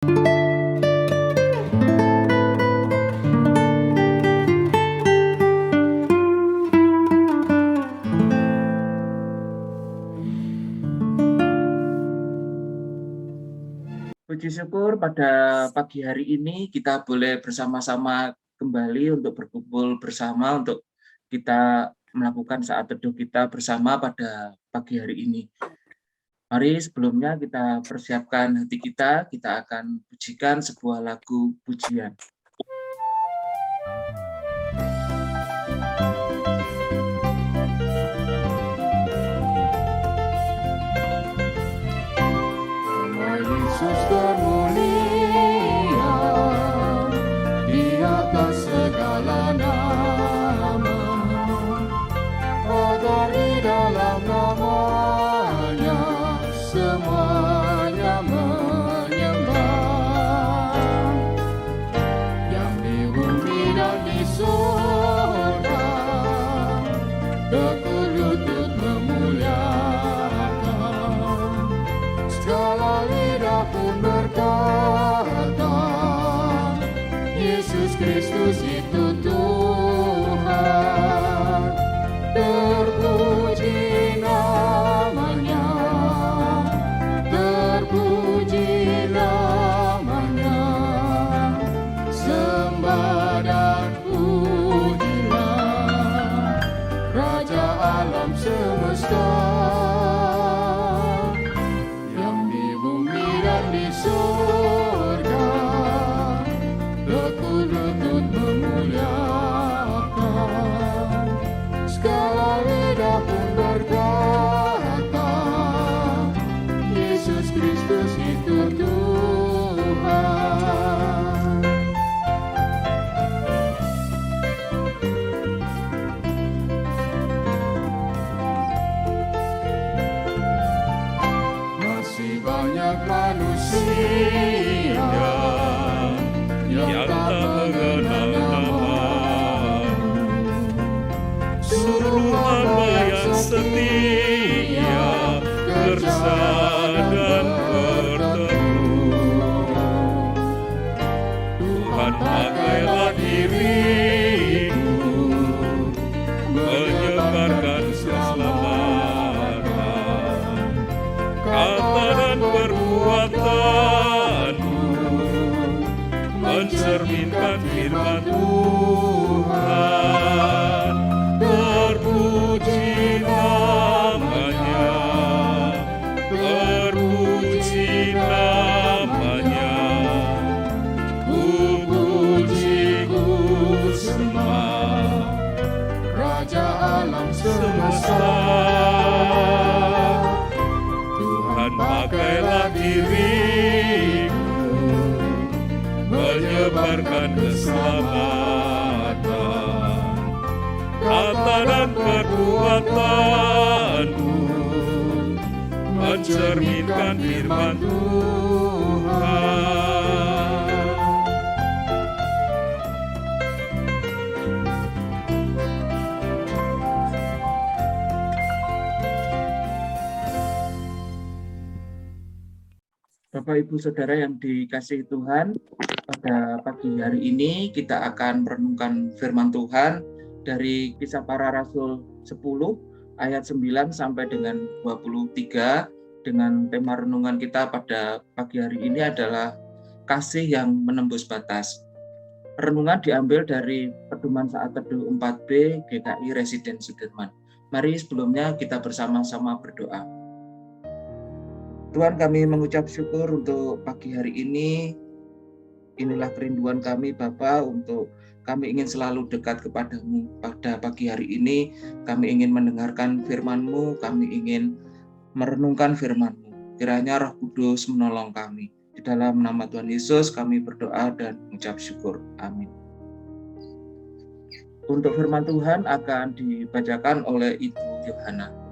Puji syukur pada pagi hari ini kita boleh bersama-sama kembali untuk berkumpul bersama untuk kita melakukan saat teduh kita bersama pada pagi hari ini. Mari sebelumnya kita persiapkan hati kita akan pujikan sebuah lagu pujian. Yesus termulia di atas segala nama, agar di dalam namanya semuanya menyembah. Yang di bumi dan di surga tekun lutut memuliakan. Segala lidah pun berkata, Yesus Kristus itu Tuhan. Terpuji namanya, terpuji namanya. Sembah dan pujilah Raja alam semesta. Di surga tekun lutut memuliakan. Segala lidah pun berkata, Yesus Kristus itu Tuhan. Masih banyak manusia yang tak mengenal nama-Mu. Suruh hamba yang setia kerja dan berteduh. Tuhan, pakailah diriku menyebarkan keselamatan, kata dan perbuatanmu mencerminkan firman Tuhan. Terpuji namanya, terpuji namanya. Ku puji, ku sembah Raja alam semesta. Tuhan, pakailah diriku menyebarkan keselamatan, kata dan perbuatanmu mencerminkan firman Tuhan. Bapak, Ibu, Saudara yang dikasihi Tuhan, pada pagi hari ini kita akan merenungkan firman Tuhan dari Kisah Para Rasul 10 ayat 9 sampai dengan 23, dengan tema renungan kita pada pagi hari ini adalah kasih yang menembus batas. Renungan diambil dari Pedoman Saat Teduh 4B GKI Residen Sudirman. Mari sebelumnya kita bersama-sama berdoa. Tuhan, kami mengucap syukur untuk pagi hari ini. Inilah kerinduan kami Bapa, untuk kami ingin selalu dekat kepadamu. Pada pagi hari ini kami ingin mendengarkan firman-Mu, kami ingin merenungkan firman-Mu. Kiranya Roh Kudus menolong kami. Di dalam nama Tuhan Yesus kami berdoa dan mengucap syukur. Amin. Untuk firman Tuhan akan dibacakan oleh Ibu Yohana.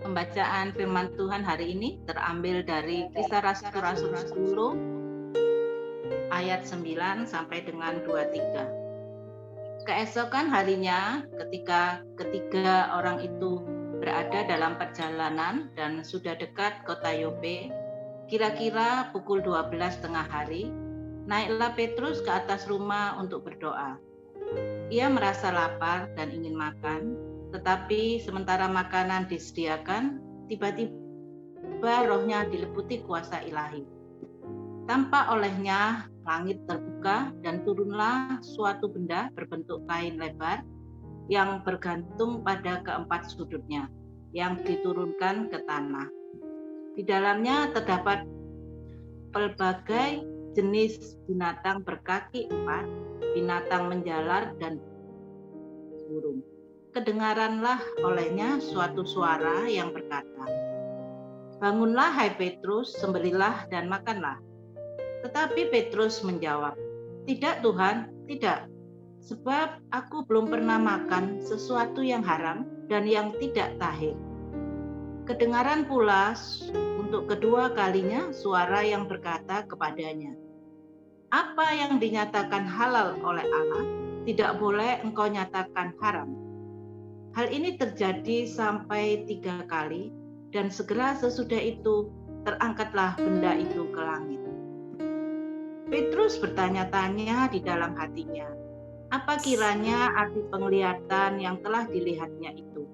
Pembacaan firman Tuhan hari ini terambil dari Kisah Rasul-Rasul 10 ayat 9 sampai dengan 23. Keesokan harinya ketika ketiga orang itu berada dalam perjalanan dan sudah dekat kota Yope. Kira-kira pukul 12 tengah hari, naiklah Petrus ke atas rumah untuk berdoa. Ia merasa lapar dan ingin makan, tetapi sementara makanan disediakan, tiba-tiba rohnya diliputi kuasa ilahi. Tampak olehnya langit terbuka dan turunlah suatu benda berbentuk kain lebar yang bergantung pada keempat sudutnya, yang diturunkan ke tanah. Di dalamnya terdapat pelbagai jenis binatang berkaki 4, binatang menjalar, dan burung. Kedengaranlah olehnya suatu suara yang berkata, "Bangunlah hai Petrus, sembelihlah dan makanlah." Tetapi Petrus menjawab, "Tidak Tuhan, tidak. Sebab aku belum pernah makan sesuatu yang haram dan yang tidak tahir." Kedengaran pula untuk kedua kalinya suara yang berkata kepadanya, "Apa yang dinyatakan halal oleh Allah, tidak boleh engkau nyatakan haram." Hal ini terjadi sampai 3 kali, dan segera sesudah itu terangkatlah benda itu ke langit. Petrus bertanya-tanya di dalam hatinya, apa kiranya arti penglihatan yang telah dilihatnya itu.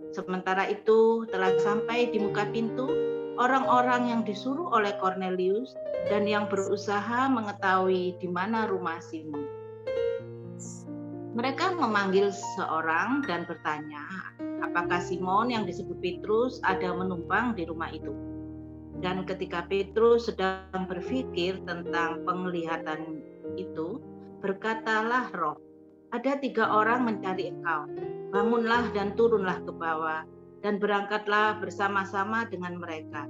Sementara itu telah sampai di muka pintu orang-orang yang disuruh oleh Kornelius dan yang berusaha mengetahui di mana rumah Simon. Mereka memanggil seorang dan bertanya, apakah Simon yang disebut Petrus ada menumpang di rumah itu. Dan ketika Petrus sedang berpikir tentang penglihatan itu, berkatalah roh, "Ada 3 orang mencari engkau. Bangunlah dan turunlah ke bawah, dan berangkatlah bersama-sama dengan mereka.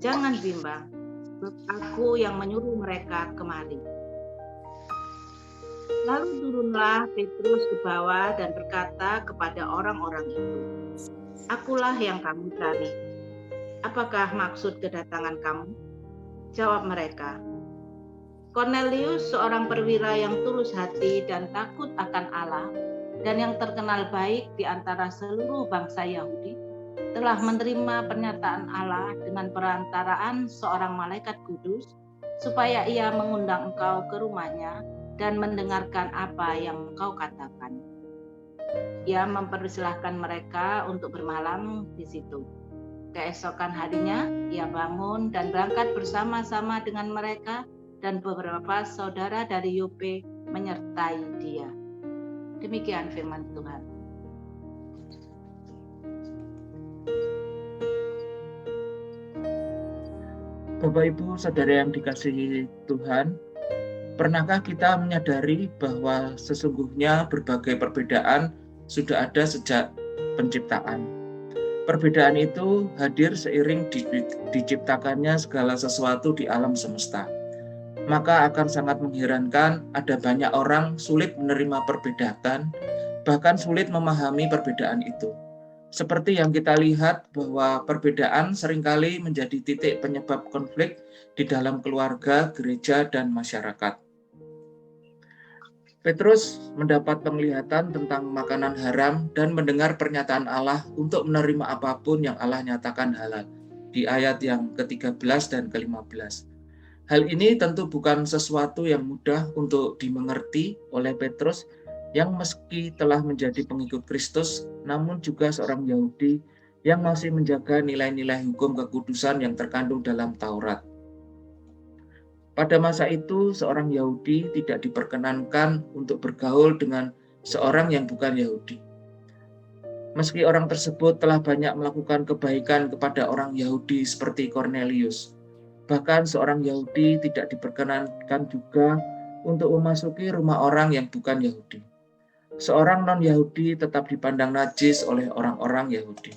Jangan bimbang, sebab aku yang menyuruh mereka kemari." Lalu turunlah Petrus ke bawah dan berkata kepada orang-orang itu, "Akulah yang kamu cari. Apakah maksud kedatangan kamu?" Jawab mereka, "Kornelius, seorang perwira yang tulus hati dan takut akan Allah, dan yang terkenal baik di antara seluruh bangsa Yahudi, telah menerima pernyataan Allah dengan perantaraan seorang malaikat kudus, supaya ia mengundang engkau ke rumahnya dan mendengarkan apa yang engkau katakan." Ia mempersilahkan mereka untuk bermalam di situ. Keesokan harinya, ia bangun dan berangkat bersama-sama dengan mereka, dan beberapa saudara dari Yope menyertai dia. Demikian firman Tuhan. Bapak Ibu Saudara yang dikasihi Tuhan, pernahkah kita menyadari bahwa sesungguhnya berbagai perbedaan sudah ada sejak penciptaan? Perbedaan itu hadir seiring diciptakannya segala sesuatu di alam semesta. Maka akan sangat mengherankan ada banyak orang sulit menerima perbedaan, bahkan sulit memahami perbedaan itu. Seperti yang kita lihat bahwa perbedaan seringkali menjadi titik penyebab konflik di dalam keluarga, gereja, dan masyarakat. Petrus mendapat penglihatan tentang makanan haram dan mendengar pernyataan Allah untuk menerima apapun yang Allah nyatakan halal di ayat yang ke-13 dan ke-15. Hal ini tentu bukan sesuatu yang mudah untuk dimengerti oleh Petrus yang meski telah menjadi pengikut Kristus, namun juga seorang Yahudi yang masih menjaga nilai-nilai hukum kekudusan yang terkandung dalam Taurat. Pada masa itu, seorang Yahudi tidak diperkenankan untuk bergaul dengan seorang yang bukan Yahudi. Meski orang tersebut telah banyak melakukan kebaikan kepada orang Yahudi seperti Kornelius, bahkan seorang Yahudi tidak diperkenankan juga untuk memasuki rumah orang yang bukan Yahudi. Seorang non-Yahudi tetap dipandang najis oleh orang-orang Yahudi.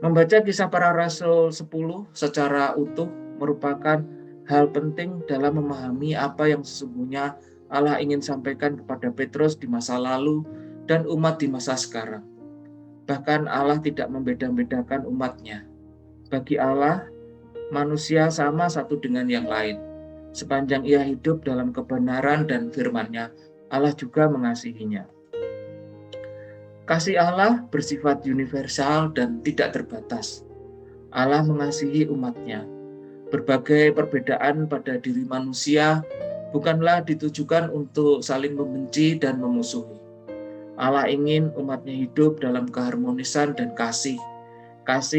Membaca Kisah Para Rasul 10 secara utuh merupakan hal penting dalam memahami apa yang sesungguhnya Allah ingin sampaikan kepada Petrus di masa lalu dan umat di masa sekarang. Bahkan Allah tidak membeda-bedakan umatnya. Bagi Allah, manusia sama satu dengan yang lain. Sepanjang ia hidup dalam kebenaran dan firman-Nya, Allah juga mengasihinya. Kasih Allah bersifat universal dan tidak terbatas. Allah mengasihi umat-Nya. Berbagai perbedaan pada diri manusia bukanlah ditujukan untuk saling membenci dan memusuhi. Allah ingin umat-Nya hidup dalam keharmonisan dan kasih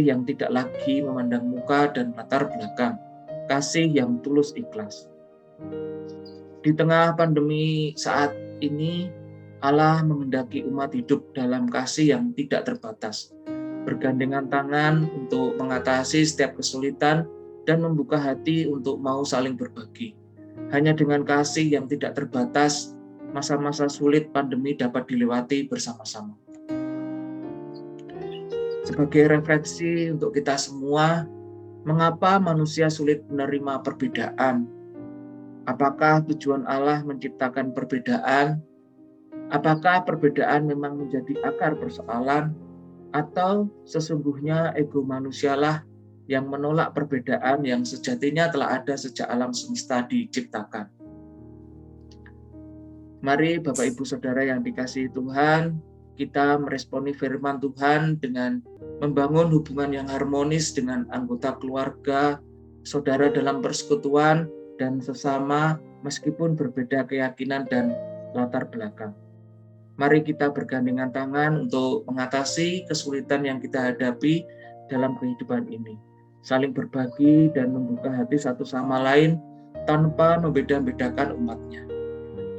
yang tidak lagi memandang muka dan latar belakang, kasih yang tulus ikhlas. Di tengah pandemi saat ini, Allah menghendaki umat hidup dalam kasih yang tidak terbatas, bergandengan tangan untuk mengatasi setiap kesulitan dan membuka hati untuk mau saling berbagi. Hanya dengan kasih yang tidak terbatas, masa-masa sulit pandemi dapat dilewati bersama-sama. Sebagai refleksi untuk kita semua, mengapa manusia sulit menerima perbedaan? Apakah tujuan Allah menciptakan perbedaan? Apakah perbedaan memang menjadi akar persoalan, atau sesungguhnya ego manusialah yang menolak perbedaan yang sejatinya telah ada sejak alam semesta diciptakan? Mari Bapak Ibu Saudara yang dikasihi Tuhan, kita meresponi firman Tuhan dengan membangun hubungan yang harmonis dengan anggota keluarga, saudara dalam persekutuan, dan sesama meskipun berbeda keyakinan dan latar belakang. Mari kita bergandengan tangan untuk mengatasi kesulitan yang kita hadapi dalam kehidupan ini. Saling berbagi dan membuka hati satu sama lain tanpa membeda-bedakan umat-Nya.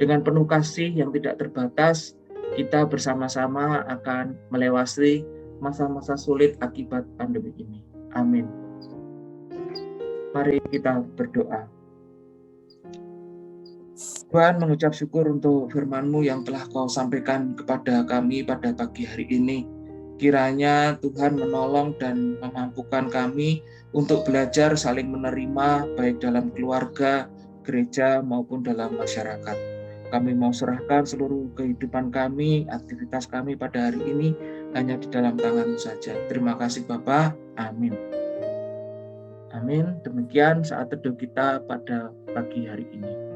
Dengan penuh kasih yang tidak terbatas, kita bersama-sama akan melewati masa-masa sulit akibat pandemi ini. Amin. Mari kita berdoa. Tuhan, mengucap syukur untuk firman-Mu yang telah Kau sampaikan kepada kami pada pagi hari ini. Kiranya Tuhan menolong dan memampukan kami untuk belajar saling menerima baik dalam keluarga, gereja maupun dalam masyarakat. Kami mau serahkan seluruh kehidupan kami, aktivitas kami pada hari ini hanya di dalam tangan-Mu saja. Terima kasih Bapa. Amin. Amin. Demikian saat teduh kita pada pagi hari ini.